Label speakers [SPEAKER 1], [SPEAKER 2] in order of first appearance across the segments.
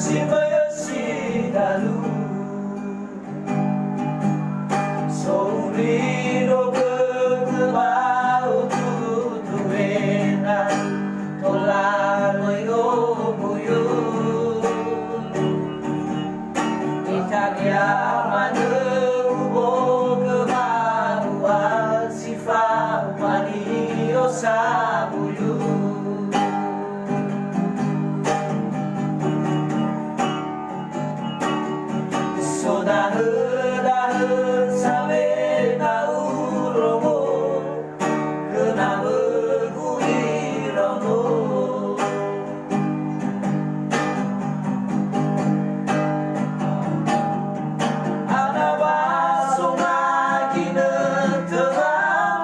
[SPEAKER 1] Simayasi dalu Souriro berkebau tutuena Tolano yobuyu Italia manubo kebau Sifat manio sabuyu Dahe sabe na uromo Kenapa kuirono Anawa sonagi netera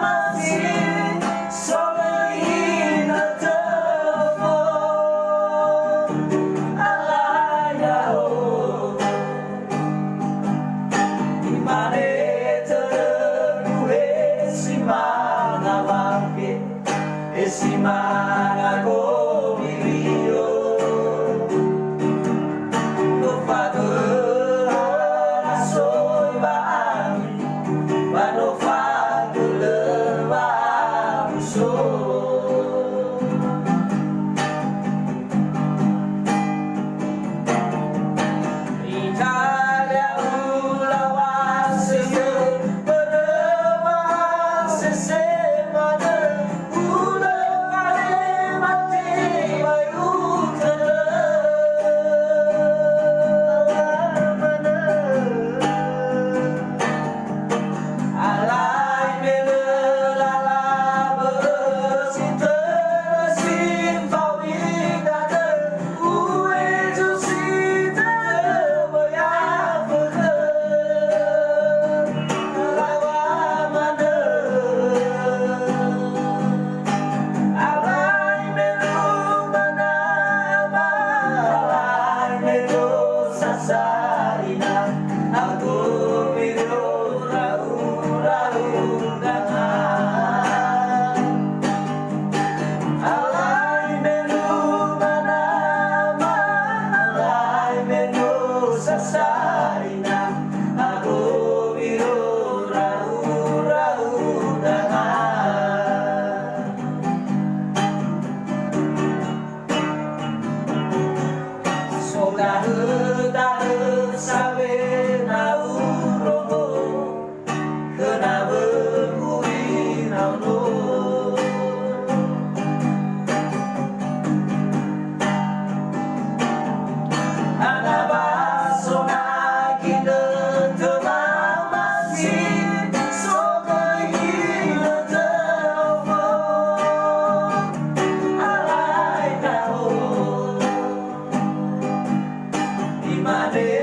[SPEAKER 1] masih Solehi netera Alaya Mane terluhe simana wake simana gobirio no fado soy bami no fado leva so Sarina aku biru rau dengan alai menu manama alai menu sasarina aku biru rau dengan Dahe sabe na uromo Kenapa kuirono Anaba sonagi netera masih Solehi netera Alai tahu Mane